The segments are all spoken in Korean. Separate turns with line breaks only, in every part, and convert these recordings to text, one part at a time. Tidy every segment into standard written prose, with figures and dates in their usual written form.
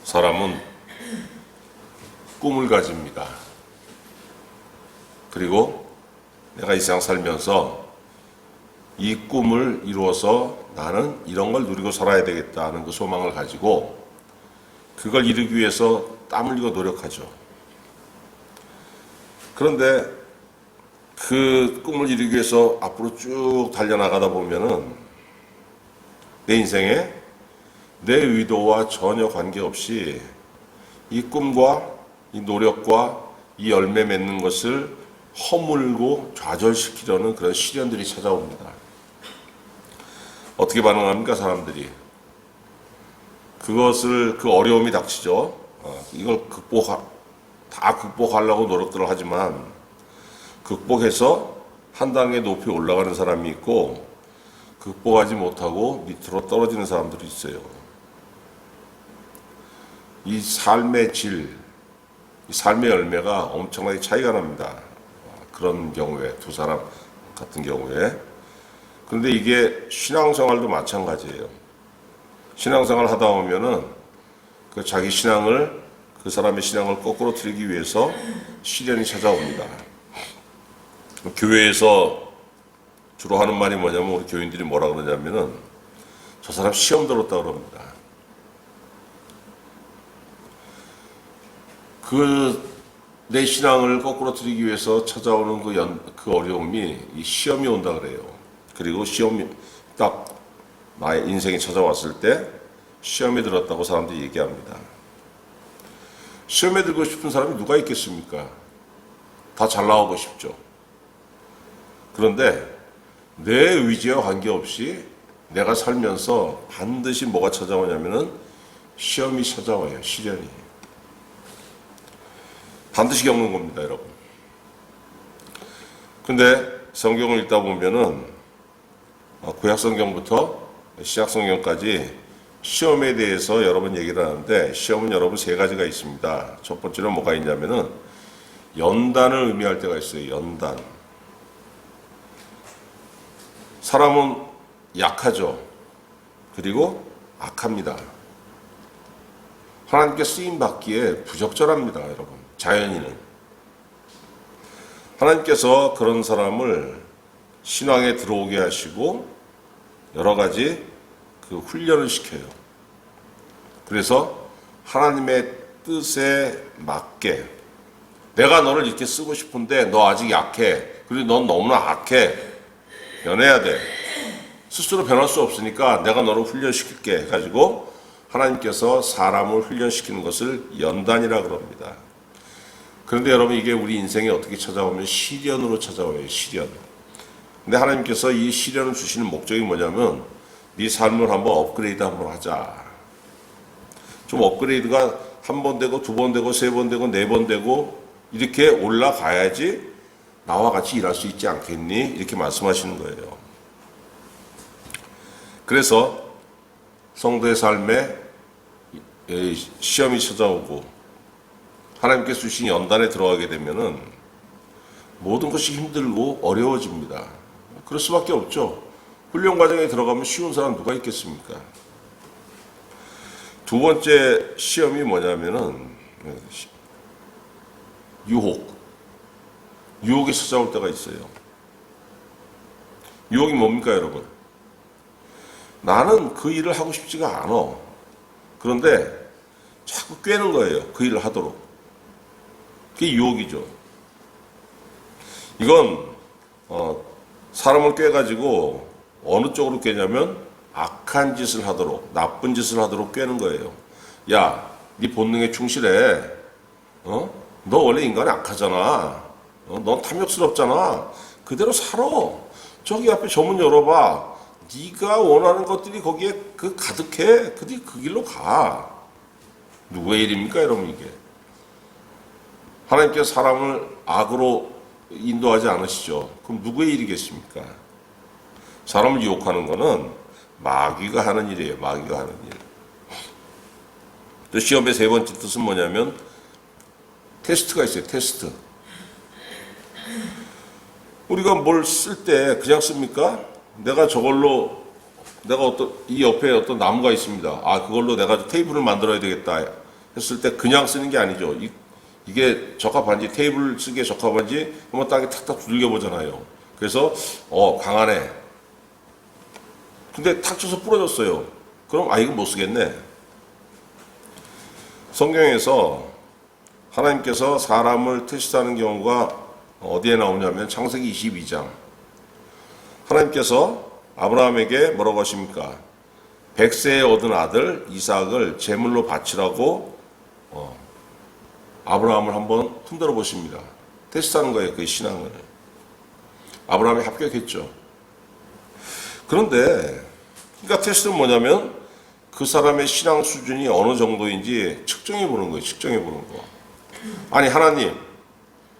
사람은 꿈을 가집니다. 그리고 내가 이 세상 살면서 이 꿈을 이루어서 나는 이런 걸 누리고 살아야 되겠다 하는 그 소망을 가지고 그걸 이루기 위해서 땀 흘리고 노력하죠. 그런데 그 꿈을 이루기 위해서 앞으로 쭉 달려나가다 보면은 내 인생에 내 의도와 전혀 관계없이 이 꿈과 이 노력과 이 열매 맺는 것을 허물고 좌절시키려는 그런 시련들이 찾아옵니다. 어떻게 반응합니까, 사람들이? 그 어려움이 닥치죠. 이걸 다 극복하려고 노력들을 하지만 극복해서 한 단계 높이 올라가는 사람이 있고 극복하지 못하고 밑으로 떨어지는 사람들이 있어요. 이 삶의 질, 이 삶의 열매가 엄청나게 차이가 납니다. 그런 경우에, 두 사람 같은 경우에. 그런데 이게 신앙생활도 마찬가지예요. 신앙생활 하다 보면은 그 자기 신앙을, 그 사람의 신앙을 거꾸로 틀기 위해서 시련이 찾아옵니다. 교회에서 주로 하는 말이 뭐냐면 우리 교인들이 뭐라 그러냐면은 저 사람 시험 들었다 그럽니다. 내 신앙을 거꾸로 틀기 위해서 찾아오는 그 어려움이 이 시험이 온다 그래요. 그리고 시험이 딱 나의 인생이 찾아왔을 때 시험에 들었다고 사람들이 얘기합니다. 시험에 들고 싶은 사람이 누가 있겠습니까? 다 잘 나오고 싶죠. 그런데 내 의지와 관계없이 내가 살면서 반드시 뭐가 찾아오냐면은 시험이 찾아와요. 시련이. 반드시 겪는 겁니다, 여러분. 근데 성경을 읽다 보면은 구약성경부터 신약성경까지 시험에 대해서 여러 번 얘기를 하는데 시험은 여러분 세 가지가 있습니다. 첫 번째는 뭐가 있냐면은 연단을 의미할 때가 있어요. 연단. 사람은 약하죠. 그리고 악합니다. 하나님께 쓰임받기에 부적절합니다, 여러분. 자연인은. 하나님께서 그런 사람을 신앙에 들어오게 하시고 여러 가지 그 훈련을 시켜요. 그래서 하나님의 뜻에 맞게 내가 너를 이렇게 쓰고 싶은데 너 아직 약해. 그리고 넌 너무나 악해. 변해야 돼. 스스로 변할 수 없으니까 내가 너를 훈련시킬게 해가지고 하나님께서 사람을 훈련시키는 것을 연단이라 그럽니다. 그런데 여러분 이게 우리 인생에 어떻게 찾아오면 시련으로 찾아와요. 시련. 근데 하나님께서 이 시련을 주시는 목적이 뭐냐면 네 삶을 한번 업그레이드 한번 하자. 좀 업그레이드가 한 번 되고 두 번 되고 세 번 되고 네 번 되고 이렇게 올라가야지 나와 같이 일할 수 있지 않겠니? 이렇게 말씀하시는 거예요. 그래서 성도의 삶에 시험이 찾아오고 하나님께서 주신 연단에 들어가게 되면은 모든 것이 힘들고 어려워집니다. 그럴 수밖에 없죠. 훈련 과정에 들어가면 쉬운 사람 누가 있겠습니까? 두 번째 시험이 뭐냐면은 유혹이 찾아올 때가 있어요. 유혹이 뭡니까, 여러분? 나는 그 일을 하고 싶지가 않아. 그런데 자꾸 꿰는 거예요. 그 일을 하도록. 그게 유혹이죠. 이건 사람을 꿰가지고 어느 쪽으로 꿰냐면 악한 짓을 하도록, 나쁜 짓을 하도록 꿰는 거예요. 야, 네 본능에 충실해. 너 원래 인간이 악하잖아. 넌 탐욕스럽잖아. 그대로 살아. 저기 앞에 저 문 열어봐. 네가 원하는 것들이 거기에 가득해. 그 길로 가. 누구의 일입니까, 여러분 이게? 하나님께서 사람을 악으로 인도하지 않으시죠. 그럼 누구의 일이겠습니까? 사람을 유혹하는 거는 마귀가 하는 일이에요. 마귀가 하는 일. 또 시험의 세 번째 뜻은 뭐냐면 테스트가 있어요. 테스트. 우리가 뭘 쓸 때 그냥 씁니까? 내가 이 옆에 어떤 나무가 있습니다. 그걸로 내가 테이블을 만들어야 되겠다. 했을 때 그냥 쓰는 게 아니죠. 이게 적합한지, 테이블 쓰기에 적합한지 한번 땅에 탁탁 두들겨 보잖아요. 그래서 강하네. 근데 탁 쳐서 부러졌어요. 그럼 이거 못 쓰겠네. 성경에서 하나님께서 사람을 테스트하는 경우가 어디에 나오냐면 창세기 22장. 하나님께서 아브라함에게 뭐라고 하십니까? 100세에 얻은 아들 이삭을 제물로 바치라고 아브라함을 한번 흔들어 보십니다. 테스트하는 거예요. 그 신앙을. 아브라함이 합격했죠. 그런데 그러니까 테스트는 뭐냐면 그 사람의 신앙 수준이 어느 정도인지 측정해 보는 거예요. 측정해 보는 거. 아니 하나님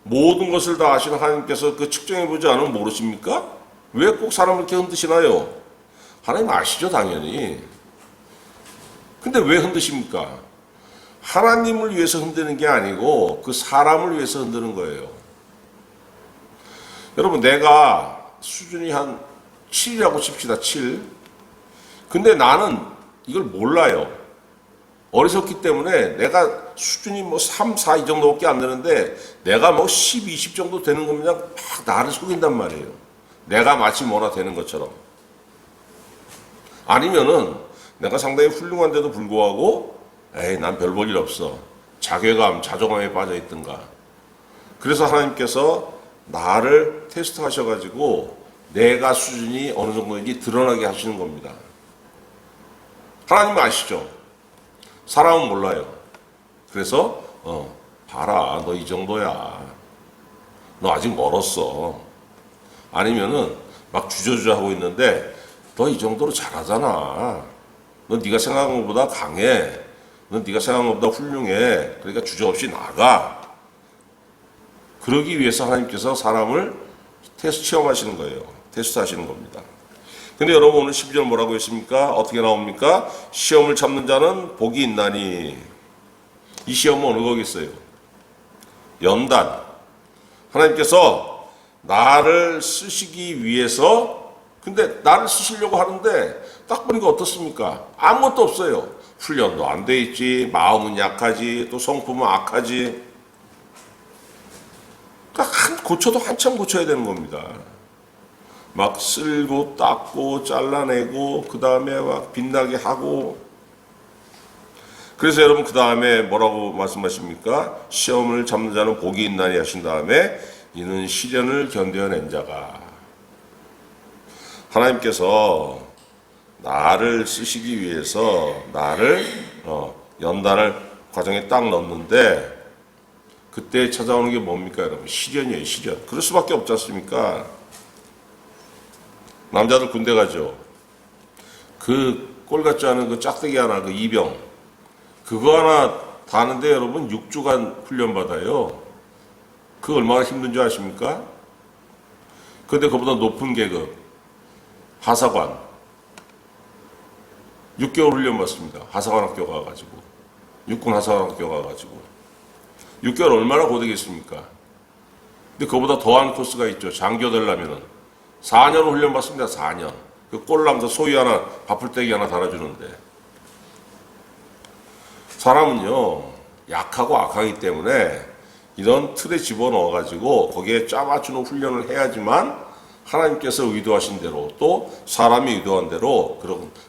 모든 것을 다 아시는 하나님께서 그 측정해 보지 않으면 모르십니까? 왜 꼭 사람을 이렇게 흔드시나요? 하나님 아시죠 당연히. 근데 왜 흔드십니까? 하나님을 위해서 흔드는 게 아니고 그 사람을 위해서 흔드는 거예요. 여러분 내가 수준이 한 7이라고 칩시다. 7. 근데 나는 이걸 몰라요. 어리석기 때문에 내가 수준이 뭐 3, 4 이 정도밖에 안 되는데 내가 뭐 10, 20 정도 되는 거면 그냥 막 나를 속인단 말이에요. 내가 마치 뭐나 되는 것처럼. 아니면은 내가 상당히 훌륭한데도 불구하고 난 별 볼 일 없어. 자괴감, 자존감에 빠져 있든가. 그래서 하나님께서 나를 테스트 하셔가지고 내가 수준이 어느 정도인지 드러나게 하시는 겁니다. 하나님은 아시죠? 사람은 몰라요. 그래서 봐라 너 이 정도야. 너 아직 멀었어. 아니면은 막 주저주저 하고 있는데 너 이 정도로 잘하잖아. 너 네가 생각한 것보다 강해. 너 네가 생각한 것보다 훌륭해. 그러니까 주저없이 나가. 그러기 위해서 하나님께서 사람을 테스트 시험하시는 거예요. 테스트 하시는 겁니다. 근데 여러분 오늘 12절 뭐라고 했습니까? 어떻게 나옵니까? 시험을 참는 자는 복이 있나니. 이 시험은 어느 거겠어요? 연단. 하나님께서 나를 쓰시기 위해서 근데 나를 쓰시려고 하는데 딱 보니까 어떻습니까? 아무것도 없어요. 훈련도 안 돼 있지, 마음은 약하지, 또 성품은 악하지. 그러니까 고쳐도 한참 고쳐야 되는 겁니다. 막 쓸고 닦고 잘라내고 그 다음에 막 빛나게 하고. 그래서 여러분 그 다음에 뭐라고 말씀하십니까? 시험을 참는 자는 복이 있나니 하신 다음에 이는 시련을 견뎌낸 자가. 하나님께서 나를 쓰시기 위해서 나를 연단을 과정에 딱 넣는데 그때 찾아오는 게 뭡니까 여러분? 시련이에요. 시련. 그럴 수밖에 없지 않습니까? 남자들 군대 가죠. 그 꼴 같지 않은 그 짝대기 하나, 그 이병 그거 하나 다는데 여러분 6주간 훈련 받아요. 그 얼마나 힘든 줄 아십니까? 근데 그보다 높은 계급 하사관 6개월 훈련 받습니다. 하사관 학교 가가지고 육군 하사관 학교 가가지고 6개월 얼마나 고되겠습니까? 근데 그보다 더한 코스가 있죠. 장교 되려면은 4년 훈련 받습니다. 4년. 그 꼴람서 소위 하나 밥풀떼기 하나 달아주는데 사람은요 약하고 악하기 때문에 이런 틀에 집어넣어가지고 거기에 짜맞추는 훈련을 해야지만 하나님께서 의도하신 대로 또 사람이 의도한 대로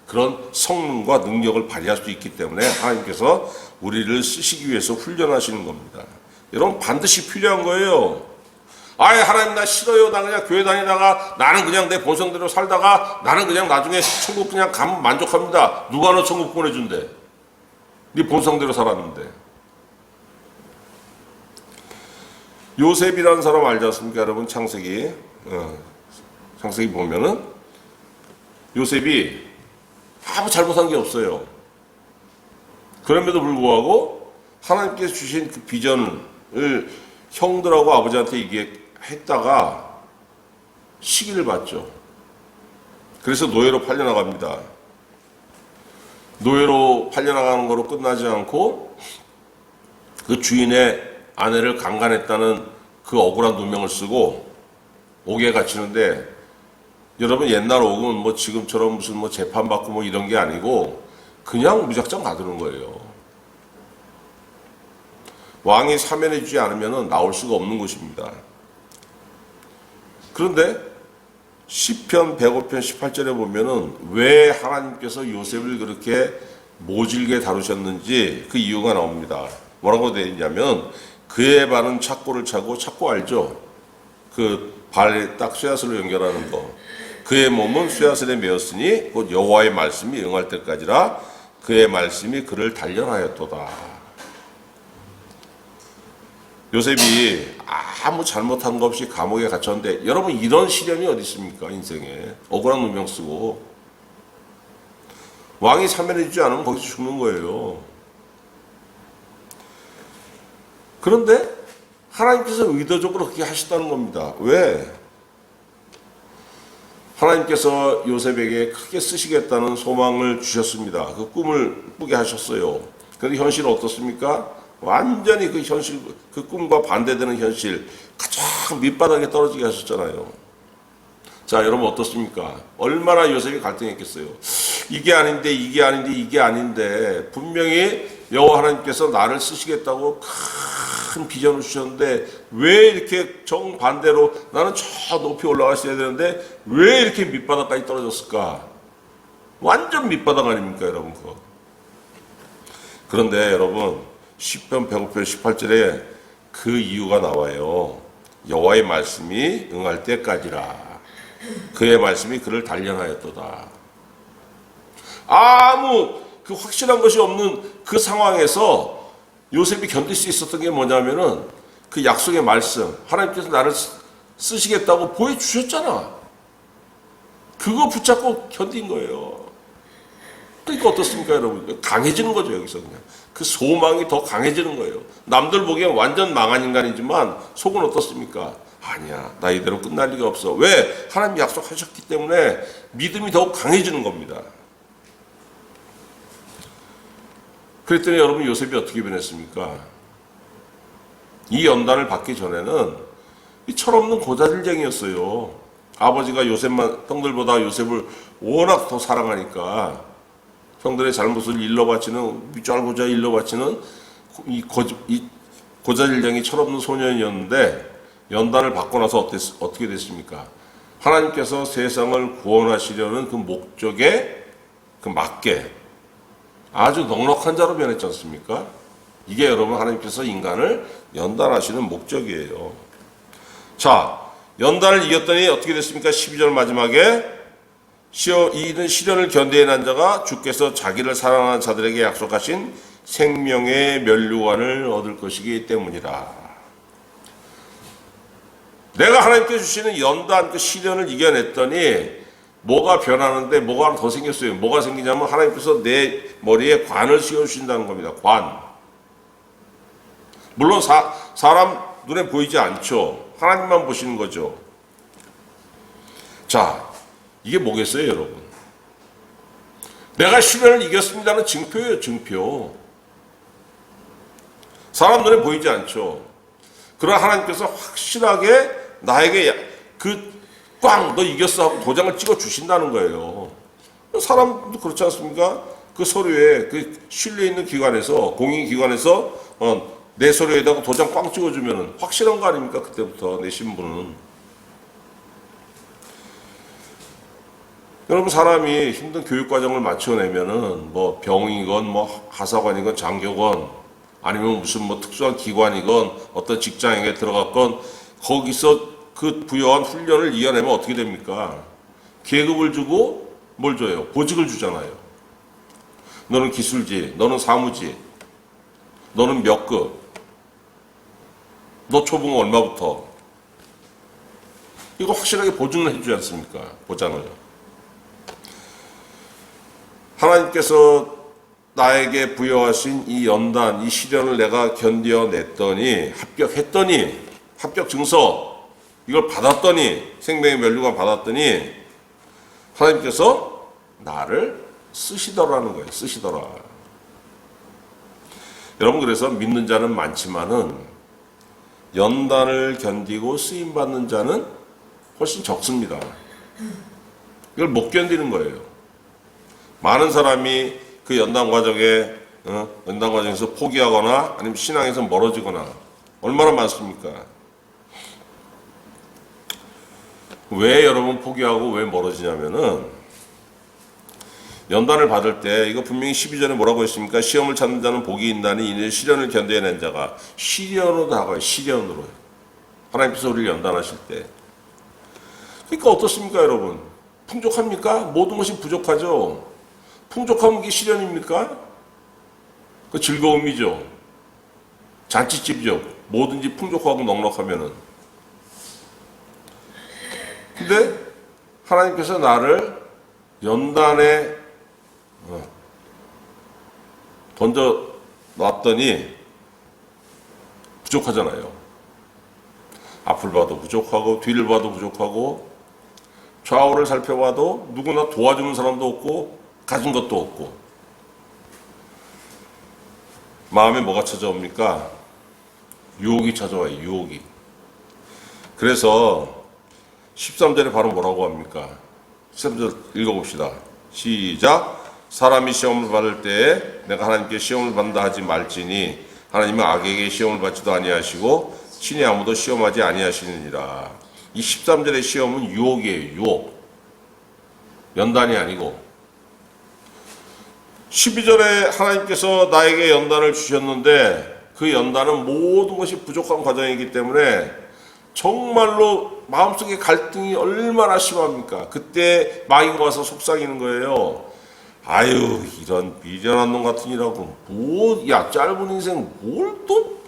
그런 성능과 능력을 발휘할 수 있기 때문에 하나님께서 우리를 쓰시기 위해서 훈련하시는 겁니다. 여러분 반드시 필요한 거예요. 아예 하나님 나 싫어요. 나 그냥 교회 다니다가 나는 그냥 내 본성대로 살다가 나는 그냥 나중에 천국 그냥 가면 만족합니다. 누가 너 천국 보내준대. 네 본성대로 살았는데. 요셉이라는 사람 알지 않습니까 여러분? 창세기 보면은 요셉이 아무 잘못한 게 없어요. 그럼에도 불구하고 하나님께서 주신 그 비전을 형들하고 아버지한테 얘기했다가 시기를 봤죠. 그래서 노예로 팔려나갑니다. 노예로 팔려나가는 거로 끝나지 않고 그 주인의 아내를 강간했다는 그 억울한 누명을 쓰고 옥에 갇히는데 여러분 옛날 옥은 뭐 지금처럼 무슨 뭐 재판받고 뭐 이런 게 아니고 그냥 무작정 가두는 거예요. 왕이 사면해 주지 않으면 나올 수가 없는 것입니다. 그런데 시편 105편 18절에 보면은 왜 하나님께서 요셉을 그렇게 모질게 다루셨는지 그 이유가 나옵니다. 뭐라고 되어 있냐면 그의 발은 착고를 차고, 착고 알죠? 그 발에 딱 쇠아슬로 연결하는 거. 그의 몸은 쇠아슬에 메었으니 곧 여호와의 말씀이 응할 때까지라 그의 말씀이 그를 단련하였도다. 요셉이 아무 잘못한 거 없이 감옥에 갇혔는데 여러분 이런 시련이 어디 있습니까? 인생에 억울한 누명 쓰고 왕이 사면해 주지 않으면 거기서 죽는 거예요. 그런데 하나님께서 의도적으로 그렇게 하셨다는 겁니다. 왜? 하나님께서 요셉에게 크게 쓰시겠다는 소망을 주셨습니다. 그 꿈을 꾸게 하셨어요. 그런데 현실은 어떻습니까? 완전히 그 현실, 그 꿈과 반대되는 현실, 가장 밑바닥에 떨어지게 하셨잖아요. 자, 여러분 어떻습니까? 얼마나 요셉이 갈등했겠어요. 이게 아닌데, 이게 아닌데, 이게 아닌데, 분명히 여호와 하나님께서 나를 쓰시겠다고 큰 비전을 주셨는데 왜 이렇게 정반대로 나는 저 높이 올라갔어야 되는데 왜 이렇게 밑바닥까지 떨어졌을까? 완전 밑바닥 아닙니까, 여러분? 그거. 그런데 여러분 시편 105편 18절에 그 이유가 나와요. 여호와의 말씀이 응할 때까지라. 그의 말씀이 그를 단련하였도다. 아무 그 확실한 것이 없는 그 상황에서 요셉이 견딜 수 있었던 게 뭐냐면은 그 약속의 말씀, 하나님께서 나를 쓰시겠다고 보여주셨잖아. 그거 붙잡고 견딘 거예요. 그러니까 어떻습니까, 여러분? 강해지는 거죠, 여기서 그냥. 그 소망이 더 강해지는 거예요. 남들 보기엔 완전 망한 인간이지만 속은 어떻습니까? 아니야, 나 이대로 끝날 리가 없어. 왜? 하나님이 약속하셨기 때문에 믿음이 더욱 강해지는 겁니다. 그랬더니 여러분 요셉이 어떻게 변했습니까? 이 연단을 받기 전에는 이 철없는 고자질쟁이였어요. 아버지가 요셉만, 형들보다 요셉을 워낙 더 사랑하니까 형들의 잘못을 일러바치는, 윗잘고자 일러바치는 이 고자질쟁이 철없는 소년이었는데 연단을 받고 나서 어떻게 됐습니까? 하나님께서 세상을 구원하시려는 그 목적에 그 맞게 아주 넉넉한 자로 변했지 않습니까? 이게 여러분 하나님께서 인간을 연단하시는 목적이에요. 자, 연단을 이겼더니 어떻게 됐습니까? 12절 마지막에 이는 시련을 견뎌낸 자가 주께서 자기를 사랑하는 자들에게 약속하신 생명의 면류관을 얻을 것이기 때문이라. 내가 하나님께 주시는 연단 그 시련을 이겨냈더니 뭐가 변하는데 뭐가 더 생겼어요. 뭐가 생기냐면 하나님께서 내 머리에 관을 씌워주신다는 겁니다. 관. 물론 사람 눈에 보이지 않죠. 하나님만 보시는 거죠. 자, 이게 뭐겠어요, 여러분? 내가 시련을 이겼습니다는 증표예요, 증표. 사람 눈에 보이지 않죠. 그러나 하나님께서 확실하게 나에게 너 이겼어 하고 도장을 찍어 주신다는 거예요. 사람도 그렇지 않습니까? 그 서류에 그 신뢰 있는 기관에서, 공인기관에서 내 서류에다가 도장 꽝 찍어주면 확실한 거 아닙니까? 그때부터 내 신분은. 여러분 사람이 힘든 교육과정을 마쳐내면은 뭐 병이건 뭐 하사관이건 장교건 아니면 무슨 뭐 특수한 기관이건 어떤 직장에 들어갔건 거기서 그 부여한 훈련을 이어내면 어떻게 됩니까? 계급을 주고 뭘 줘요? 보직을 주잖아요. 너는 기술직, 너는 사무직, 너는 몇 급, 너 초봉 얼마부터. 이거 확실하게 보증을 해주지 않습니까? 보장을. 하나님께서 나에게 부여하신 이 연단, 이 시련을 내가 견뎌냈더니, 합격했더니, 합격 증서, 이걸 받았더니, 생명의 면류관 받았더니, 하나님께서 나를 쓰시더라는 거예요. 쓰시더라. 여러분, 그래서 믿는 자는 많지만은, 연단을 견디고 쓰임받는 자는 훨씬 적습니다. 이걸 못 견디는 거예요. 많은 사람이 그 연단 과정에 연단 과정에서 포기하거나 아니면 신앙에서 멀어지거나 얼마나 많습니까? 왜 여러분 포기하고 왜 멀어지냐면은 연단을 받을 때 이거 분명히 12절에 뭐라고 했습니까? 시험을 찾는 자는 복이 있나니 이는 시련을 견뎌낸 자가 시련으로 다가와요. 시련으로. 하나님께서 우리를 연단하실 때. 그러니까 어떻습니까 여러분? 풍족합니까? 모든 것이 부족하죠. 풍족하면 이게 시련입니까? 그 즐거움이죠. 잔치집이죠. 뭐든지 풍족하고 넉넉하면은. 근데 하나님께서 나를 연단에 던져 놨더니 부족하잖아요. 앞을 봐도 부족하고 뒤를 봐도 부족하고 좌우를 살펴봐도 누구나 도와주는 사람도 없고 가진 것도 없고 마음에 뭐가 찾아옵니까? 유혹이 찾아와요. 유혹이. 그래서 13절에 바로 뭐라고 합니까? 13절 읽어봅시다. 시작. 사람이 시험을 받을 때에 내가 하나님께 시험을 받는다 하지 말지니 하나님은 악에게 시험을 받지도 아니하시고 친히 아무도 시험하지 아니하시느니라. 이 13절의 시험은 유혹이에요. 유혹. 연단이 아니고 12절에 하나님께서 나에게 연단을 주셨는데 그 연단은 모든 것이 부족한 과정이기 때문에 정말로 마음속에 갈등이 얼마나 심합니까? 그때 마귀가 와서 속삭이는 거예요. 아유 이런 미련한 놈 같으니라고 야 짧은 인생 뭘 또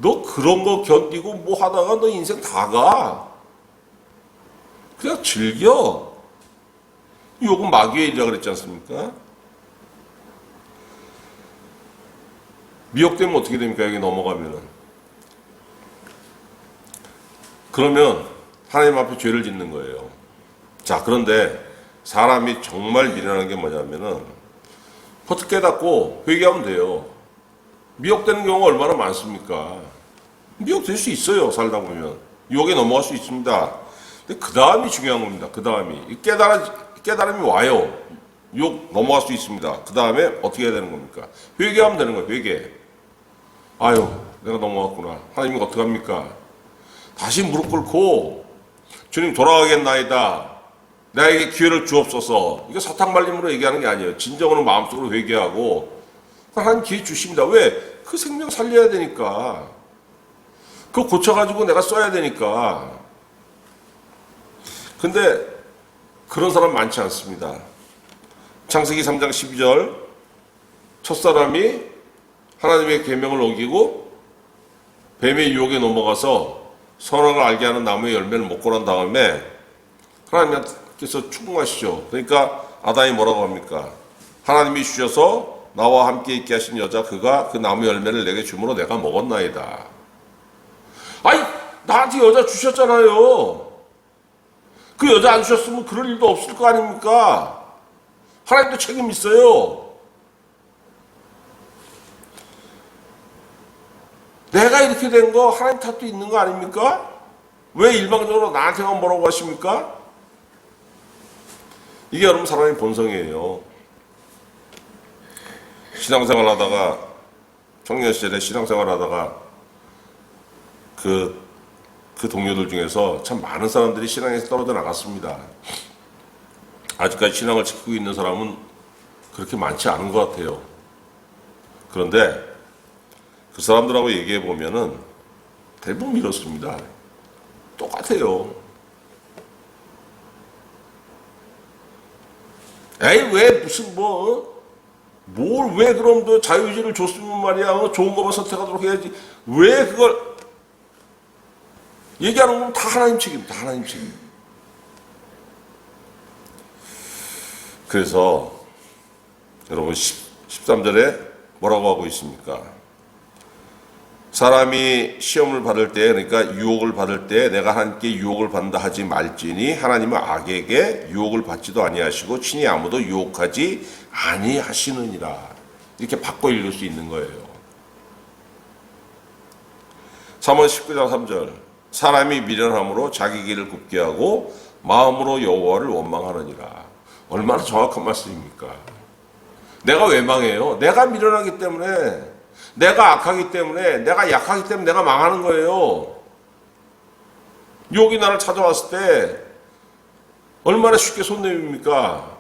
너 그런 거 견디고 뭐 하다가 너 인생 다 가. 그냥 즐겨. 요건 마귀의 일이라 그랬지 않습니까? 미혹되면 어떻게 됩니까? 여기 넘어가면은. 그러면 하나님 앞에 죄를 짓는 거예요. 자, 그런데 사람이 정말 미련한 게 뭐냐면은 버뜩 깨닫고 회개하면 돼요. 미혹되는 경우가 얼마나 많습니까? 미혹될 수 있어요. 살다 보면. 유혹에 넘어갈 수 있습니다. 근데 그 다음이 중요한 겁니다. 그 다음이. 깨달음이 와요. 유혹 넘어갈 수 있습니다. 그 다음에 어떻게 해야 되는 겁니까? 회개하면 되는 거예요. 회개. 아유, 내가 넘어갔구나. 하나님이 어떡합니까? 다시 무릎 꿇고 주님 돌아가겠나이다. 나에게 기회를 주옵소서. 이거 사탕 발림으로 얘기하는 게 아니에요. 진정으로 마음속으로 회개하고 하나님 기회 주십니다. 왜? 그 생명 살려야 되니까. 그거 고쳐가지고 내가 써야 되니까. 근데 그런 사람 많지 않습니다. 창세기 3장 12절 첫사람이 하나님의 계명을 어기고 뱀의 유혹에 넘어가서 선악을 알게 하는 나무의 열매를 먹고 난 다음에 하나님께서 충고하시죠. 그러니까 아담이 뭐라고 합니까? 하나님이 주셔서 나와 함께 있게 하신 여자 그가 그 나무 열매를 내게 주므로 내가 먹었나이다. 아니 나한테 여자 주셨잖아요. 그 여자 안 주셨으면 그럴 일도 없을 거 아닙니까? 하나님도 책임 있어요. 내가 이렇게 된 거 하나님 탓도 있는 거 아닙니까? 왜 일방적으로 나한테만 뭐라고 하십니까? 이게 여러분 사람의 본성이에요. 신앙생활 하다가 청년 시절에 신앙생활 하다가 그 동료들 중에서 참 많은 사람들이 신앙에서 떨어져 나갔습니다. 아직까지 신앙을 지키고 있는 사람은 그렇게 많지 않은 것 같아요. 그런데 그 사람들하고 얘기해 보면은 대부분 이렇습니다. 똑같아요. 에이 왜 무슨 뭘 왜 그럼 너 자유의지를 줬으면 말이야 좋은 것만 선택하도록 해야지 왜 그걸 얘기하는 건 다 하나님 책임이다. 하나님 책임. 그래서 여러분 13절에 뭐라고 하고 있습니까? 사람이 시험을 받을 때 그러니까 유혹을 받을 때 내가 하나님께 유혹을 받는다 하지 말지니 하나님은 악에게 유혹을 받지도 아니하시고 친히 아무도 유혹하지 아니하시느니라. 이렇게 바꿔 읽을 수 있는 거예요. 3월 19장 3절 사람이 미련함으로 자기 길을 굽게 하고 마음으로 여호와를 원망하느니라. 얼마나 정확한 말씀입니까? 내가 왜 망해요? 내가 미련하기 때문에, 내가 악하기 때문에, 내가 약하기 때문에 내가 망하는 거예요. 유혹이 나를 찾아왔을 때 얼마나 쉽게 손 내밉니까?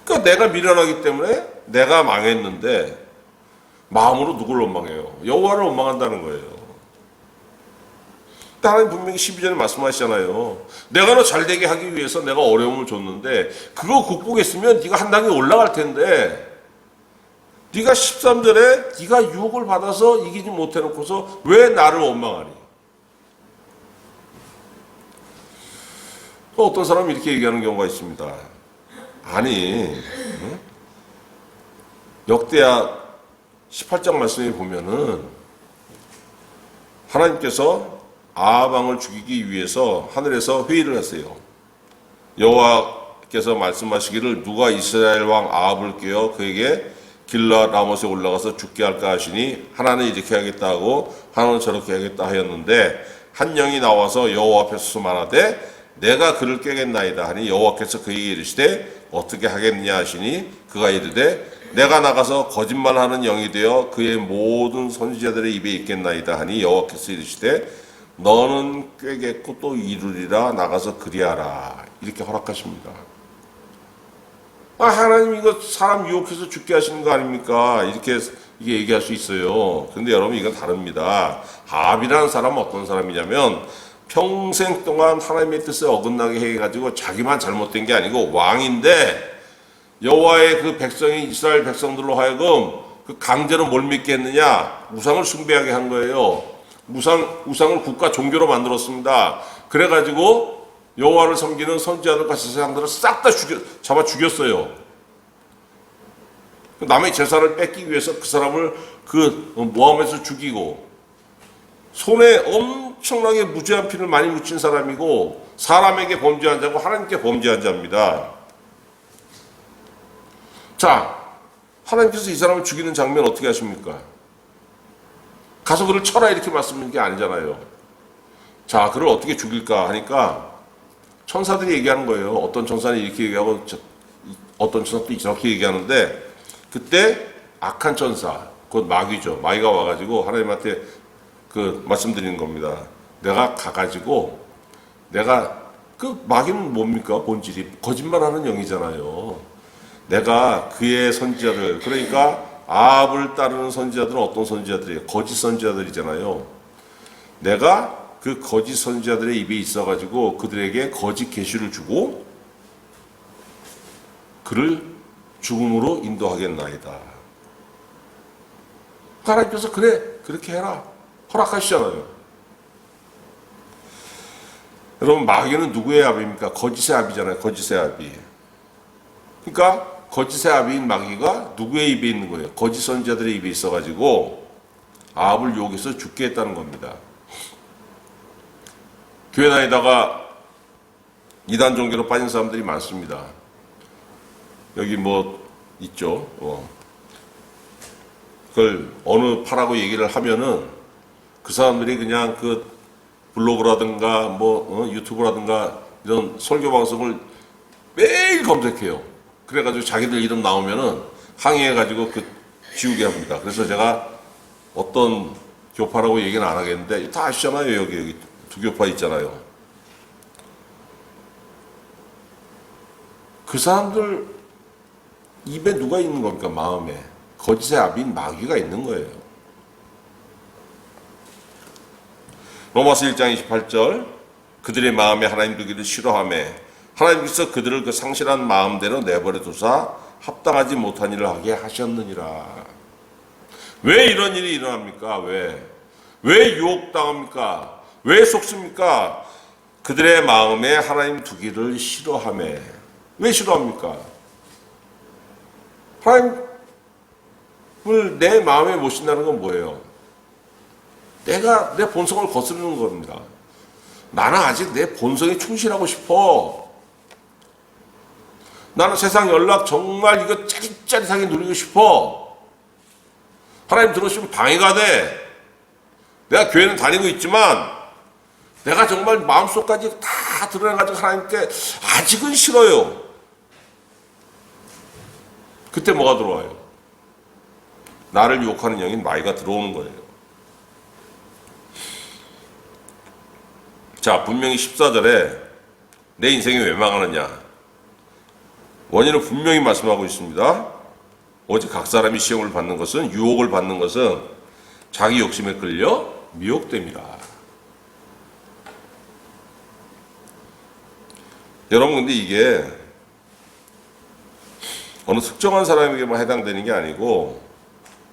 그러니까 내가 미련하기 때문에 내가 망했는데 마음으로 누굴 원망해요? 여호와를 원망한다는 거예요. 하나님 분명히 12절에 말씀하시잖아요. 내가 너 잘되게 하기 위해서 내가 어려움을 줬는데 그거 극복했으면 네가 한 단계 올라갈 텐데 네가 13절에 네가 유혹을 받아서 이기지 못해놓고서 왜 나를 원망하니? 또 어떤 사람이 이렇게 얘기하는 경우가 있습니다. 아니, 역대하 18장 말씀에 보면은 하나님께서 아합 왕을 죽이기 위해서 하늘에서 회의를 했어요. 여호와께서 말씀하시기를 누가 이스라엘 왕 아합을 깨어 그에게 길라 라못에 올라가서 죽게 할까 하시니 하나는 이렇게 하겠다 하고 하나는 저렇게 하겠다 하였는데 한 영이 나와서 여호와 앞에서 말하되 내가 그를 깨겠나이다 하니 여호와께서 그에게 이르시되 어떻게 하겠느냐 하시니 그가 이르되 내가 나가서 거짓말하는 영이 되어 그의 모든 선지자들의 입에 있겠나이다 하니 여호와께서 이르시되 너는 꾀겠고 또 이루리라 나가서 그리하라 이렇게 허락하십니다. 하나님 이거 사람 유혹해서 죽게 하시는 거 아닙니까? 이렇게 얘기할 수 있어요. 근데 여러분 이건 다릅니다. 아합이라는 사람은 어떤 사람이냐면 평생 동안 하나님의 뜻에 어긋나게 해가지고 자기만 잘못된 게 아니고 왕인데 여호와의 그 백성이 이스라엘 백성들로 하여금 그 강제로 뭘 믿게 했느냐? 우상을 숭배하게 한 거예요. 우상을 국가 종교로 만들었습니다. 그래가지고 여호와를 섬기는 선지자들과 제사장들을 싹 다 잡아 죽였어요. 남의 제사를 뺏기 위해서 그 사람을 그 모함에서 죽이고 손에 엄청나게 무죄한 피를 많이 묻힌 사람이고 사람에게 범죄한 자고 하나님께 범죄한 자입니다. 자, 하나님께서 이 사람을 죽이는 장면 어떻게 하십니까? 가서 그를 쳐라 이렇게 말씀하는 게 아니잖아요. 자, 그를 어떻게 죽일까 하니까 천사들이 얘기하는 거예요. 어떤 천사는 이렇게 얘기하고 어떤 천사도 이렇게 얘기하는데 그때 악한 천사, 곧 마귀죠. 마귀가 와가지고 하나님한테 그 말씀드리는 겁니다. 내가 가가지고 내가 그 마귀는 뭡니까? 본질이 거짓말하는 영이잖아요. 내가 그의 선지자들 그러니까 아합을 따르는 선지자들은 어떤 선지자들이에요? 거짓 선지자들이잖아요. 내가 그 거짓 선지자들의 입에 있어가지고 그들에게 거짓 계시를 주고 그를 죽음으로 인도하겠나이다. 하나님께서 그래 그렇게 해라 허락하시잖아요. 여러분 마귀는 누구의 아비입니까? 거짓의 아비잖아요. 거짓의 아비. 그러니까 거짓의 아비인 마귀가 누구의 입에 있는 거예요? 거짓 선지자들의 입에 있어가지고 아합을 유혹해서 죽게 했다는 겁니다. 교회 다니다가 이단 종교로 빠진 사람들이 많습니다. 여기 뭐 있죠. 그걸 어느 파라고 얘기를 하면은 그 사람들이 그냥 그 블로그라든가 유튜브라든가 이런 설교 방송을 매일 검색해요. 그래가지고 자기들 이름 나오면은 항의해가지고 그 지우게 합니다. 그래서 제가 어떤 교파라고 얘기는 안 하겠는데 다 아시잖아요. 여기 두 교파 있잖아요. 그 사람들 입에 누가 있는 겁니까? 마음에 거짓의 아비인 마귀가 있는 거예요. 로마서 1장 28절 그들의 마음에 하나님 두기를 싫어하며 하나님께서 그들을 그 상실한 마음대로 내버려 두사 합당하지 못한 일을 하게 하셨느니라. 왜 이런 일이 일어납니까? 왜 유혹당합니까? 왜 속습니까? 그들의 마음에 하나님 두기를 싫어하며. 왜 싫어합니까? 하나님을 내 마음에 모신다는 건 뭐예요? 내가 내 본성을 거스르는 겁니다. 나는 아직 내 본성에 충실하고 싶어. 나는 세상 연락 정말 이거 짜릿짜릿하게 누리고 싶어. 하나님 들어오시면 방해가 돼. 내가 교회는 다니고 있지만 내가 정말 마음속까지 다 드러내가지고 하나님께 아직은 싫어요. 그때 뭐가 들어와요? 나를 유혹하는 영인 마귀가 들어오는 거예요. 자, 분명히 14절에 내 인생이 왜 망하느냐? 원인을 분명히 말씀하고 있습니다. 오직 각 사람이 시험을 받는 것은, 유혹을 받는 것은 자기 욕심에 끌려 미혹됩니다. 여러분, 근데 이게 어느 특정한 사람에게만 해당되는 게 아니고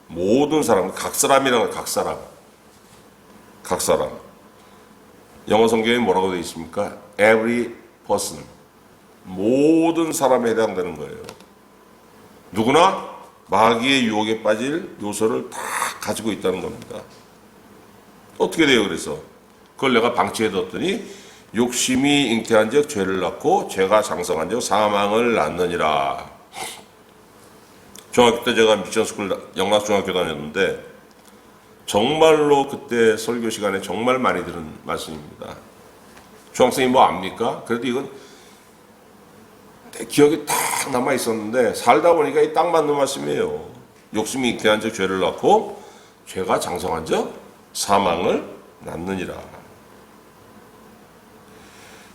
모든 사람, 각 사람이라는 각 사람. 영어 성경에 뭐라고 되어 있습니까? Every person. 모든 사람에 해당되는 거예요. 누구나 마귀의 유혹에 빠질 요소를 다 가지고 있다는 겁니다. 어떻게 돼요, 그래서? 그걸 내가 방치해뒀더니 욕심이 잉태한 즉 죄를 낳고 죄가 장성한 즉 사망을 낳느니라. 중학교 때 제가 미션스쿨 영락중학교 다녔는데 정말로 그때 설교 시간에 정말 많이 들은 말씀입니다. 중학생이 뭐 압니까? 그래도 이건 내 기억에 딱 남아 있었는데 살다 보니까 이 딱 맞는 말씀이에요. 욕심이 잉태한 즉 죄를 낳고 죄가 장성한 즉 사망을 낳느니라.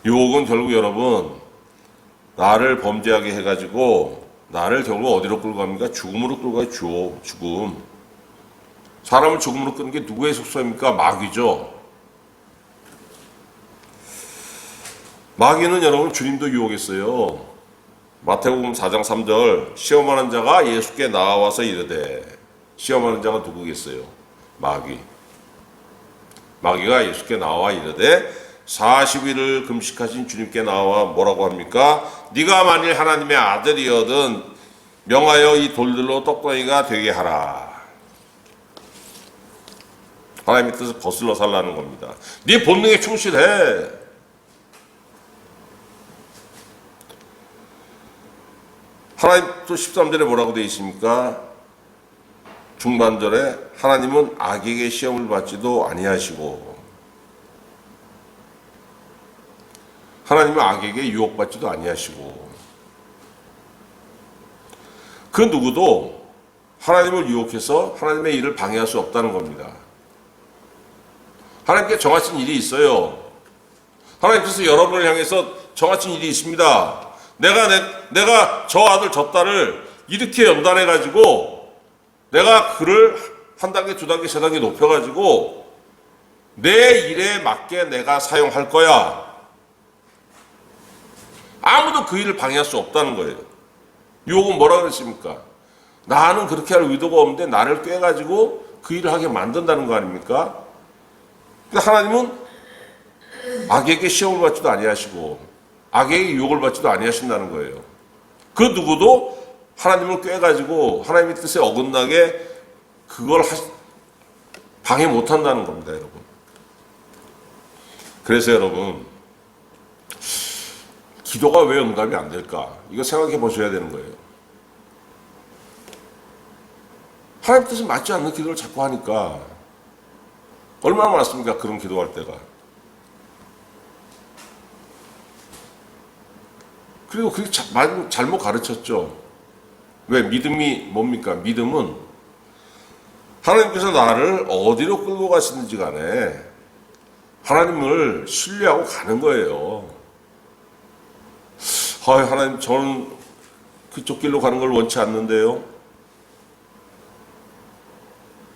유혹은 결국 여러분 나를 범죄하게 해가지고 나를 결국 어디로 끌고 갑니까? 죽음으로 끌고 가요. 죽음. 사람을 죽음으로 끄는 게 누구의 속성입니까? 마귀죠. 마귀는 여러분 주님도 유혹했어요. 마태복음 4장 3절 시험하는 자가 예수께 나와서 이르되, 시험하는 자가 누구겠어요? 마귀가 예수께 나와 이르되 40일을 금식하신 주님께 나와 뭐라고 합니까? 네가 만일 하나님의 아들이거든 명하여 이 돌들로 떡덩이가 되게 하라. 하나님의 뜻을 거슬러 살라는 겁니다. 네 본능에 충실해. 하나님 또 13절에 뭐라고 되어 있습니까? 중반절에 하나님은 악에게 시험을 받지도 아니하시고, 하나님은 악에게 유혹받지도 아니하시고, 그 누구도 하나님을 유혹해서 하나님의 일을 방해할 수 없다는 겁니다. 하나님께 정하신 일이 있어요. 하나님께서 여러분을 향해서 정하신 일이 있습니다. 내가 저 아들 저 딸을 이렇게 연단해가지고 내가 그를 한 단계 두 단계 세 단계 높여가지고 내 일에 맞게 내가 사용할 거야. 아무도 그 일을 방해할 수 없다는 거예요. 유혹은 뭐라 그랬습니까? 나는 그렇게 할 의도가 없는데 나를 꿰가지고 그 일을 하게 만든다는 거 아닙니까? 그러니까 하나님은 악에게 시험을 받지도 아니하시고 악에게 유혹을 받지도 아니하신다는 거예요. 그 누구도 하나님을 꿰가지고 하나님의 뜻에 어긋나게 그걸 방해 못한다는 겁니다, 여러분. 그래서 여러분, 기도가 왜 응답이 안 될까? 이거 생각해 보셔야 되는 거예요. 하나님 뜻에 맞지 않는 기도를 자꾸 하니까 얼마나 많습니까? 그런 기도할 때가. 그리고 그게 잘못 가르쳤죠. 왜? 믿음이 뭡니까? 믿음은 하나님께서 나를 어디로 끌고 가시는지 간에 하나님을 신뢰하고 가는 거예요. 하나님, 저는 그쪽 길로 가는 걸 원치 않는데요.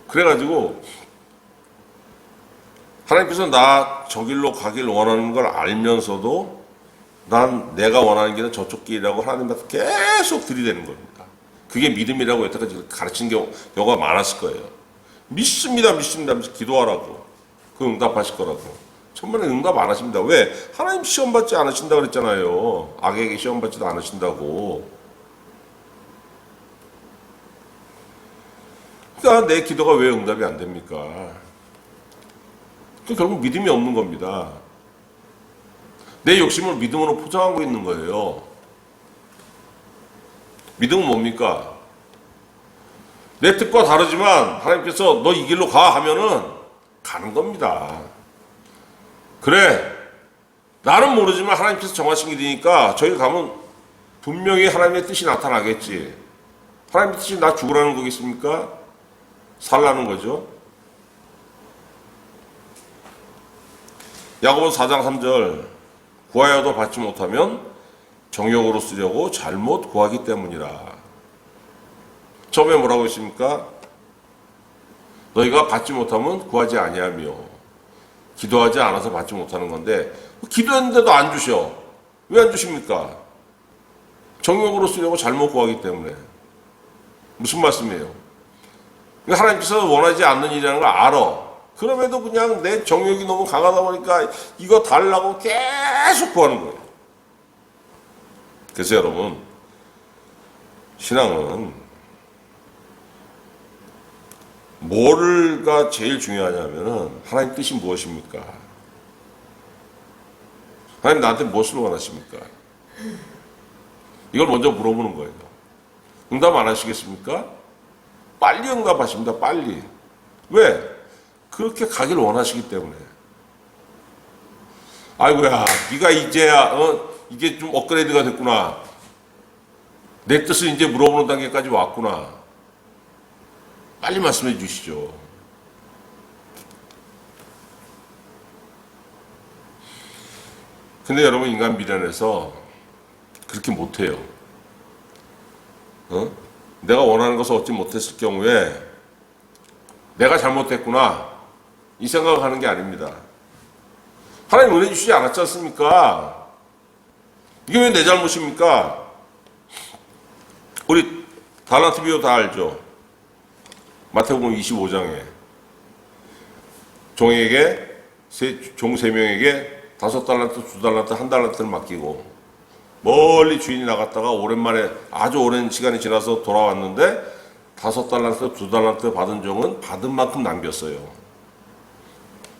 그래가지고 하나님께서 나 저 길로 가길 원하는 걸 알면서도 난 내가 원하는 길은 저쪽 길이라고 하나님한테 계속 들이대는 겁니다. 그게 믿음이라고 여태까지 가르친 경우가 많았을 거예요. 믿습니다. 기도하라고. 그 응답하실 거라고. 천만에 응답 안 하십니다. 왜? 하나님 시험 받지 않으신다고 그랬잖아요. 악에게 시험 받지도 않으신다고. 그러니까 내 기도가 왜 응답이 안 됩니까? 그 결국 믿음이 없는 겁니다. 내 욕심을 믿음으로 포장하고 있는 거예요. 믿음은 뭡니까? 내 뜻과 다르지만 하나님께서 너 이 길로 가 하면은 가는 겁니다. 그래, 나는 모르지만 하나님께서 정하신 길이니까 저기 가면 분명히 하나님의 뜻이 나타나겠지. 하나님 뜻이 나 죽으라는 거겠습니까? 살라는 거죠. 야고보서 4장 3절 구하여도 받지 못하면 정욕으로 쓰려고 잘못 구하기 때문이라. 처음에 뭐라고 했습니까? 너희가 받지 못하면 구하지 아니하며 기도하지 않아서 받지 못하는 건데 기도했는데도 안 주셔. 왜 안 주십니까? 정욕으로 쓰려고 잘못 구하기 때문에. 무슨 말씀이에요? 하나님께서 원하지 않는 일이라는 걸 알아. 그럼에도 그냥 내 정욕이 너무 강하다 보니까 이거 달라고 계속 구하는 거예요. 그래서 여러분, 신앙은 뭐가 제일 중요하냐면은 하나님 뜻이 무엇입니까? 하나님 나한테 무엇을 원하십니까? 이걸 먼저 물어보는 거예요. 응답 안 하시겠습니까? 빨리 응답하십니다. 빨리. 왜? 그렇게 가길 원하시기 때문에. 아이고야, 네가 이제야 이게 좀 업그레이드가 됐구나. 내 뜻을 이제 물어보는 단계까지 왔구나. 빨리 말씀해 주시죠. 근데 여러분, 인간 미련해서 그렇게 못해요. 내가 원하는 것을 얻지 못했을 경우에 내가 잘못했구나 이 생각을 하는 게 아닙니다. 하나님 은혜 주시지 않았지 않습니까? 이게 왜 내 잘못입니까? 우리 달란트 비유 다 알죠? 마태복음 25장에 종 3명에게 5달란트, 2달란트, 1달란트를 맡기고 멀리 주인이 나갔다가 오랜만에 아주 오랜 시간이 지나서 돌아왔는데 5달란트, 2달란트 받은 종은 받은 만큼 남겼어요.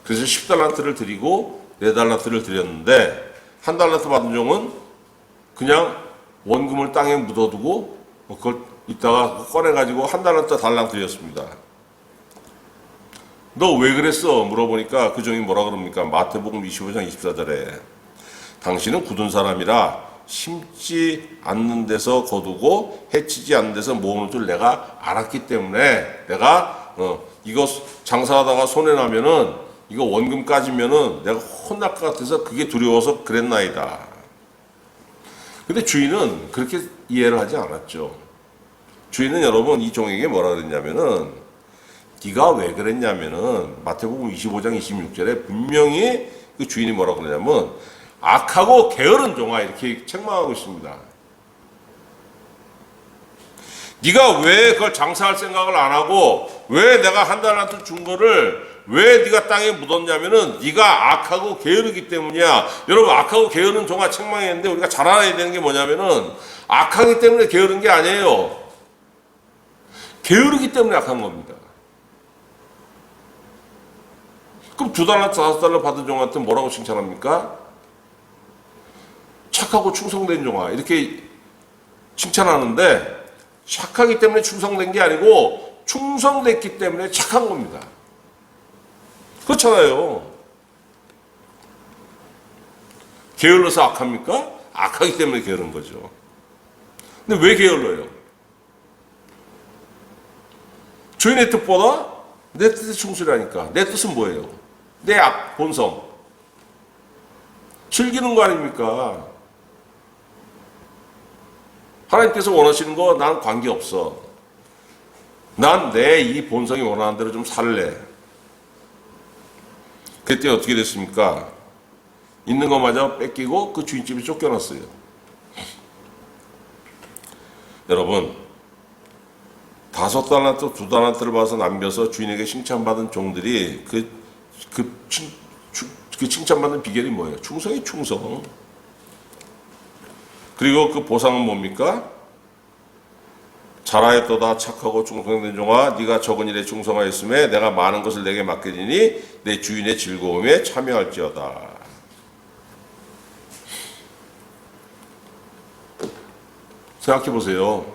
그래서 10달란트를 드리고 4달란트를 드렸는데 1달란트 받은 종은 그냥 원금을 땅에 묻어두고 그걸 이따가 꺼내가지고 1달란트 달랑 드렸습니다. 너 왜 그랬어? 물어보니까 그 종이 뭐라 그럽니까? 마태복음 25장 24절에 당신은 굳은 사람이라 심지 않는 데서 거두고 해치지 않는 데서 모으는 줄 내가 알았기 때문에 내가 이거 장사하다가 손해나면은 이거 원금 까지면은 내가 혼날 것 같아서 그게 두려워서 그랬나이다. 근데 주인은 그렇게 이해를 하지 않았죠. 주인은 여러분 이 종에게 뭐라 그랬냐면은 네가 왜 그랬냐면은 마태복음 25장 26절에 분명히 그 주인이 뭐라 그러냐면 악하고 게으른 종아 이렇게 책망하고 있습니다. 네가 왜 그걸 장사할 생각을 안 하고 왜 내가 1달란트 준 거를 왜 네가 땅에 묻었냐면은 네가 악하고 게으르기 때문이야. 여러분 악하고 게으른 종아 책망했는데 우리가 잘 알아야 되는 게 뭐냐면은 악하기 때문에 게으른 게 아니에요. 게으르기 때문에 악한 겁니다. 그럼 2달란트, 5달란트 받은 종한테 뭐라고 칭찬합니까? 착하고 충성된 종아 이렇게 칭찬하는데 착하기 때문에 충성된 게 아니고 충성됐기 때문에 착한 겁니다. 그렇잖아요. 게을러서 악합니까? 악하기 때문에 게으른 거죠. 근데 왜 게을러요? 주인의 뜻보다 내 뜻에 충실하니까. 내 뜻은 뭐예요? 내 본성. 즐기는 거 아닙니까? 하나님께서 원하시는 거 난 관계없어. 난 내 이 본성이 원하는 대로 좀 살래. 그때 어떻게 됐습니까? 있는 것마저 뺏기고 그 주인집에 쫓겨났어요. 여러분 5달란트, 2달란트를 봐서 남겨서 주인에게 칭찬받은 종들이 그 칭찬받는 비결이 뭐예요? 충성이 충성. 그리고 그 보상은 뭡니까? 잘하였도다 착하고 충성된 종아 네가 적은 일에 충성하였음에 내가 많은 것을 내게 맡기니 내 주인의 즐거움에 참여할지어다. 생각해 보세요.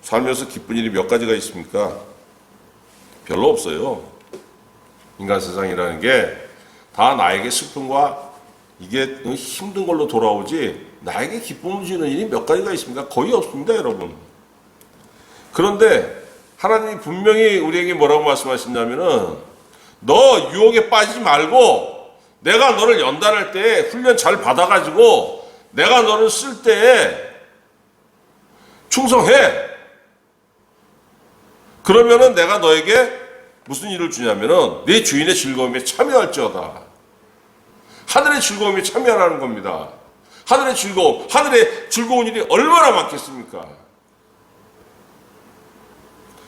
살면서 기쁜 일이 몇 가지가 있습니까? 별로 없어요. 인간 세상이라는 게 다 나에게 슬픔과 이게 힘든 걸로 돌아오지 나에게 기쁨을 주는 일이 몇 가지가 있습니까? 거의 없습니다, 여러분. 그런데 하나님이 분명히 우리에게 뭐라고 말씀하신다면은 너 유혹에 빠지지 말고 내가 너를 연단할 때 훈련 잘 받아가지고 내가 너를 쓸 때에 충성해. 그러면은 내가 너에게 무슨 일을 주냐면은 내 주인의 즐거움에 참여할지어다. 하늘의 즐거움에 참여하라는 겁니다. 하늘의 즐거움, 하늘의 즐거운 일이 얼마나 많겠습니까?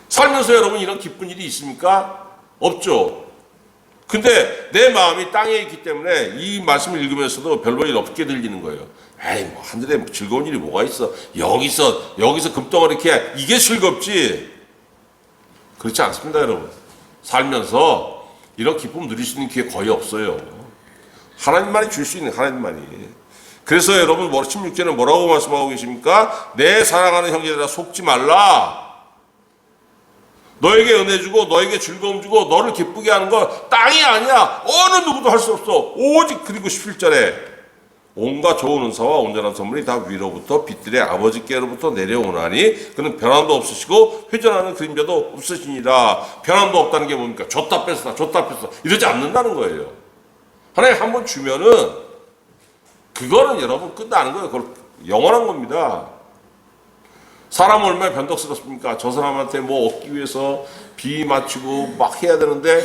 살면서 여러분 이런 기쁜 일이 있습니까? 없죠. 근데 내 마음이 땅에 있기 때문에 이 말씀을 읽으면서도 별로 일 없게 들리는 거예요. 에이, 뭐 하늘에 즐거운 일이 뭐가 있어? 여기서 금덩어리 이렇게 이게 즐겁지. 그렇지 않습니다, 여러분. 살면서 이런 기쁨 누릴 수 있는 기회 거의 없어요. 하나님만이 줄 수 있는 하나님만이. 그래서 여러분 16절에 뭐라고 말씀하고 계십니까? 내 사랑하는 형제들아 속지 말라. 너에게 은혜 주고 너에게 즐거움 주고 너를 기쁘게 하는 건 땅이 아니야. 어느 누구도 할 수 없어. 오직 그리고 17절에 온갖 좋은 은사와 온전한 선물이 다 위로부터 빛들의 아버지께로부터 내려오나니 그는 변함도 없으시고 회전하는 그림자도 없으시니라. 변함도 없다는 게 뭡니까? 줬다 뺐어 이러지 않는다는 거예요. 하나님 한번 주면은 그거는 여러분 끝나는 거예요. 그걸 영원한 겁니다. 사람은 얼마나 변덕스럽습니까? 저 사람한테 뭐 얻기 위해서 비 맞추고 막 해야 되는데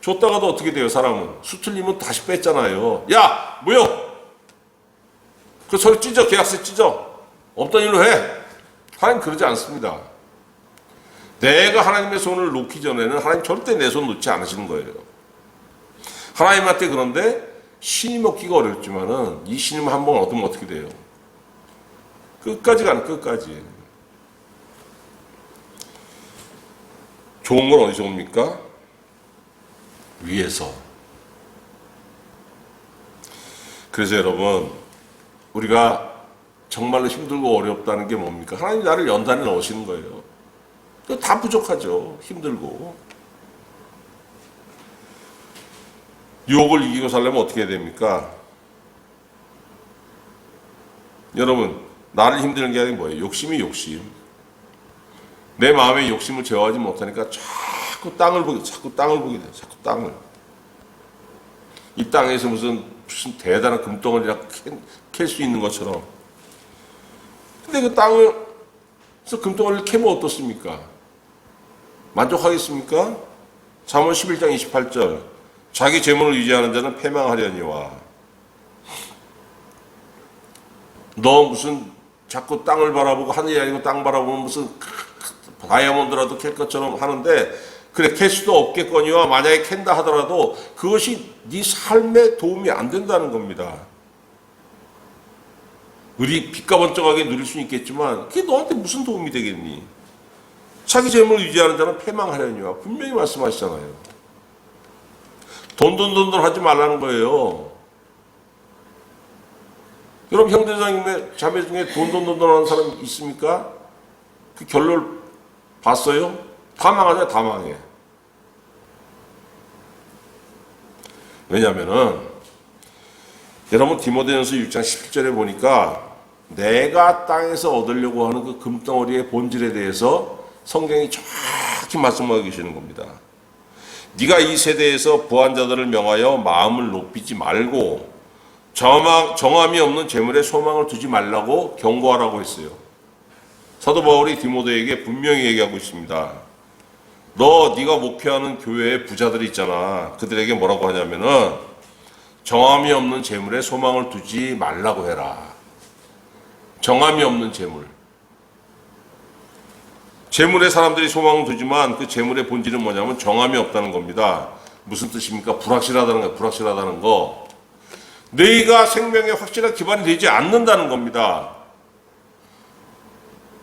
줬다가도 어떻게 돼요? 사람은 수틀리면 다시 뺐잖아요. 야 뭐요? 그 소리 찢어. 계약서 찢어. 없던 일로 해. 하나님 그러지 않습니다. 내가 하나님의 손을 놓기 전에는 하나님 절대 내 손 놓지 않으시는 거예요. 하나님한테 그런데 신임 얻기가 어렵지만은 이 신임 한 번 얻으면 어떻게 돼요? 끝까지 가는 끝까지. 좋은 건 어디서 옵니까? 위에서. 그래서 여러분 우리가 정말로 힘들고 어렵다는 게 뭡니까? 하나님 나를 연단에 넣으시는 거예요. 다 부족하죠. 힘들고. 유혹을 이기고 살려면 어떻게 해야 됩니까? 여러분 나를 힘드는 게 아니라 뭐예요? 욕심이 욕심. 내 마음의 욕심을 제어하지 못하니까 자꾸 땅을 보게 돼. 자꾸 땅을. 이 땅에서 무슨 대단한 금덩어리라 캘 수 있는 것처럼. 근데 그 땅에서 금덩어리를 캐면 어떻습니까? 만족하겠습니까? 잠언 11장 28절. 자기 재물을 유지하는 자는 패망하려니와. 너 무슨 자꾸 땅을 바라보고 하늘이 아니고 땅 바라보면 무슨 다이아몬드라도 캘 것처럼 하는데 그래 캘 수도 없겠거니와 만약에 캔다 하더라도 그것이 네 삶에 도움이 안 된다는 겁니다. 우리 빛과 번쩍하게 누릴 수는 있겠지만 그게 너한테 무슨 도움이 되겠니? 자기 재물을 유지하는 자는 패망하려니와 분명히 말씀하시잖아요. 돈 하지 말라는 거예요. 여러분 형제자매 자매 중에 돈 하는 사람 있습니까? 그 결론을 봤어요? 다 망하냐? 다 망해. 왜냐면은 여러분 디모데전서 6장 17절에 보니까 내가 땅에서 얻으려고 하는 그 금덩어리의 본질에 대해서 성경이 정확히 말씀하고 계시는 겁니다. 네가 이 세대에서 부한 자들을 명하여 마음을 높이지 말고 정함이 없는 재물에 소망을 두지 말라고 경고하라고 했어요. 사도 바울이 디모데에게 분명히 얘기하고 있습니다. 네가 목회하는 교회의 부자들이 있잖아. 그들에게 뭐라고 하냐면은 정함이 없는 재물에 소망을 두지 말라고 해라. 정함이 없는 재물. 재물에 사람들이 소망을 두지만 그 재물의 본질은 뭐냐면 정함이 없다는 겁니다. 무슨 뜻입니까? 불확실하다는 거예요. 불확실하다는 거. 너희가 생명에 확실한 기반이 되지 않는다는 겁니다.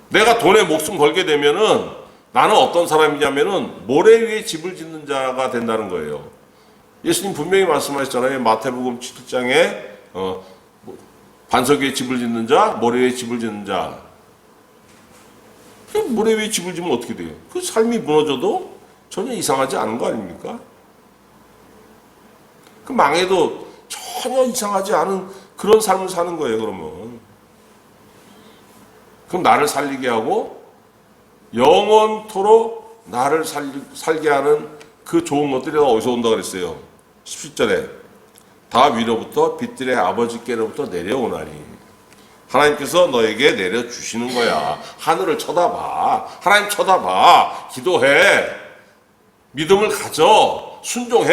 내가 돈에 목숨 걸게 되면은 나는 어떤 사람이냐면은 모래 위에 집을 짓는 자가 된다는 거예요. 예수님 분명히 말씀하셨잖아요. 마태복음 7장에 반석 위에 집을 짓는 자, 모래 위에 집을 짓는 자. 모래 위에 집을 지면 어떻게 돼요? 그 삶이 무너져도 전혀 이상하지 않은 거 아닙니까? 그 망해도 전혀 이상하지 않은 그런 삶을 사는 거예요, 그러면. 그럼 나를 살리게 하고 영원토록 나를 살게 하는 그 좋은 것들이 어디서 온다 그랬어요? 17절에 다 위로부터 빛들의 아버지께로부터 내려오나니. 하나님께서 너에게 내려주시는 거야. 하늘을 쳐다봐. 하나님 쳐다봐. 기도해. 믿음을 가져. 순종해.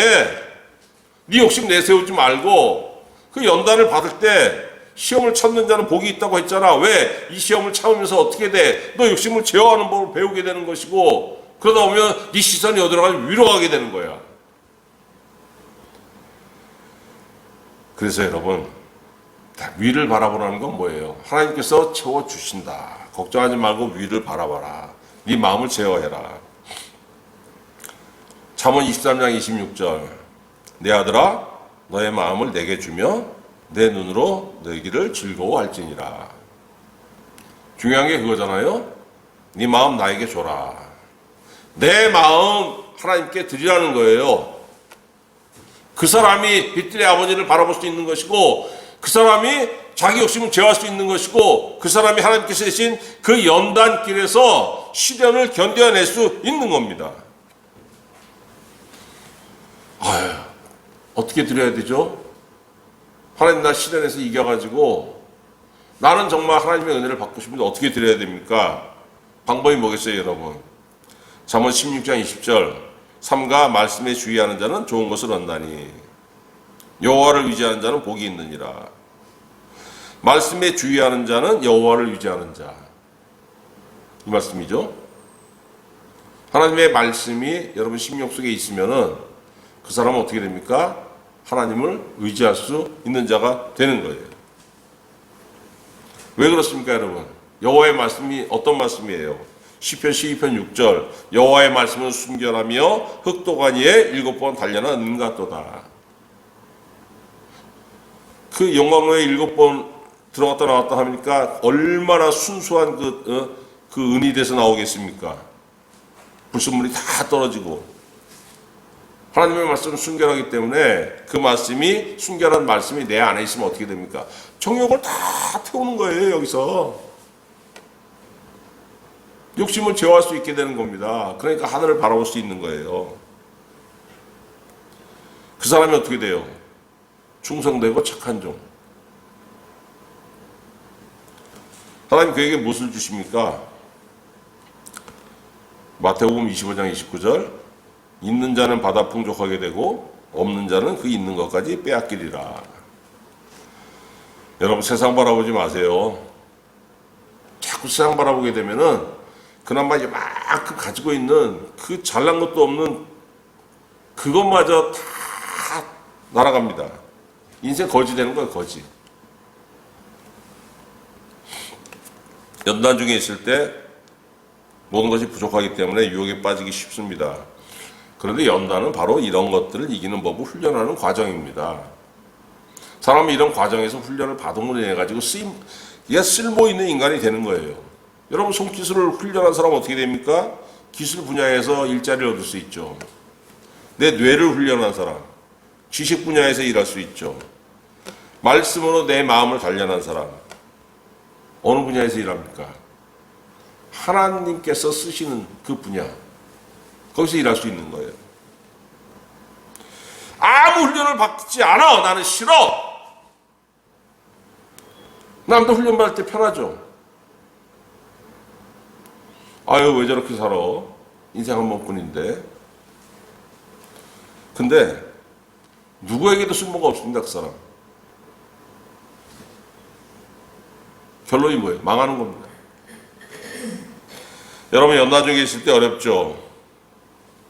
네 욕심 내세우지 말고. 그 연단을 받을 때 시험을 참는 자는 복이 있다고 했잖아. 왜? 이 시험을 참으면서 어떻게 돼? 너 욕심을 제어하는 법을 배우게 되는 것이고, 그러다 보면 네 시선이 어디로 가면 위로 가게 되는 거야. 그래서 여러분, 위를 바라보라는 건 뭐예요? 하나님께서 채워주신다. 걱정하지 말고 위를 바라봐라. 네 마음을 제어해라. 잠언 23장 26절 내 아들아 너의 마음을 내게 주며 내 눈으로 너의 길을 즐거워할지니라. 중요한 게 그거잖아요. 네 마음 나에게 줘라. 내 마음 하나님께 드리라는 거예요. 그 사람이 빛들의 아버지를 바라볼 수 있는 것이고, 그 사람이 자기 욕심을 제어할 수 있는 것이고, 그 사람이 하나님께서 주신 그 연단길에서 시련을 견뎌낼 수 있는 겁니다. 아유, 어떻게 드려야 되죠? 하나님 나 시련에서 이겨가지고 나는 정말 하나님의 은혜를 받고 싶은데 어떻게 드려야 됩니까? 방법이 뭐겠어요, 여러분? 잠언 16장 20절 삼가 말씀에 주의하는 자는 좋은 것을 얻나니 여호와를 위지하는 자는 복이 있느니라. 말씀에 주의하는 자는 여호와를 위지하는 자. 이 말씀이죠. 하나님의 말씀이 여러분 심령 속에 있으면은 그 사람은 어떻게 됩니까? 하나님을 의지할 수 있는 자가 되는 거예요. 왜 그렇습니까, 여러분? 여호와의 말씀이 어떤 말씀이에요? 시편 12편 6절 여호와의 말씀은 순결하며 흑도관 위에 7번 단련한 은 같도다. 그 영광로에 7번 들어갔다 나왔다 하니까 얼마나 순수한 그 은이 돼서 나오겠습니까? 불순물이 다 떨어지고. 하나님의 말씀은 순결하기 때문에 그 말씀이, 순결한 말씀이 내 안에 있으면 어떻게 됩니까? 정욕을 다 태우는 거예요, 여기서. 욕심을 제어할 수 있게 되는 겁니다. 그러니까 하늘을 바라볼 수 있는 거예요. 그 사람이 어떻게 돼요? 충성되고 착한 종. 하나님 그에게 무엇을 주십니까? 마태복음 25장 29절 있는 자는 받아 풍족하게 되고 없는 자는 그 있는 것까지 빼앗기리라. 여러분 세상 바라보지 마세요. 자꾸 세상 바라보게 되면은 그나마 이만큼 가지고 있는 그 잘난 것도 없는 그것마저 다 날아갑니다. 인생 거지 되는 거예요, 거지. 연단 중에 있을 때 모든 것이 부족하기 때문에 유혹에 빠지기 쉽습니다. 그런데 연단은 바로 이런 것들을 이기는 법을 훈련하는 과정입니다. 사람이 이런 과정에서 훈련을 받음으로 인해 가지고 얘가 쓸모 있는 인간이 되는 거예요. 여러분 손기술을 훈련한 사람은 어떻게 됩니까? 기술 분야에서 일자리를 얻을 수 있죠. 내 뇌를 훈련한 사람, 지식 분야에서 일할 수 있죠. 말씀으로 내 마음을 단련한 사람, 어느 분야에서 일합니까? 하나님께서 쓰시는 그 분야, 거기서 일할 수 있는 거예요. 아무 훈련을 받지 않아. 나는 싫어. 남도 훈련 받을 때 편하죠. 아유 왜 저렇게 살아. 인생 한 번뿐인데. 근데 누구에게도 쓸모가 없습니다, 그 사람. 결론이 뭐예요? 망하는 겁니다. 여러분 연단 중에 있을 때 어렵죠.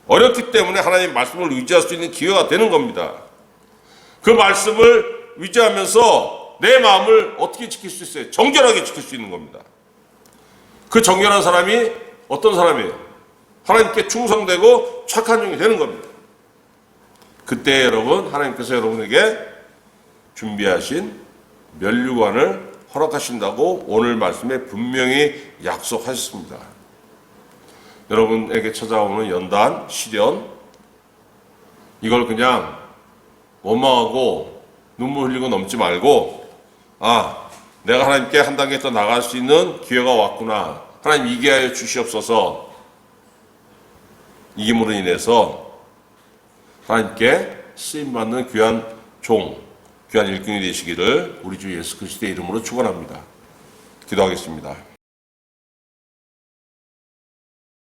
어렵기 때문에 하나님 말씀을 의지할 수 있는 기회가 되는 겁니다. 그 말씀을 의지하면서 내 마음을 어떻게 지킬 수 있어요? 정결하게 지킬 수 있는 겁니다. 그 정결한 사람이 어떤 사람이에요? 하나님께 충성되고 착한 종이 되는 겁니다. 그때 여러분 하나님께서 여러분에게 준비하신 면류관을 허락하신다고 오늘 말씀에 분명히 약속하셨습니다. 여러분에게 찾아오는 연단, 시련, 이걸 그냥 원망하고 눈물 흘리고 넘지 말고, 아, 내가 하나님께 한 단계 더 나갈 수 있는 기회가 왔구나. 하나님 이게 하여 주시옵소서. 이김으로 인해서 하나님께 쓰임받는 귀한 종, 귀한 일꾼이 되시기를 우리 주 예수 그리스도의 이름으로 축원합니다. 기도하겠습니다.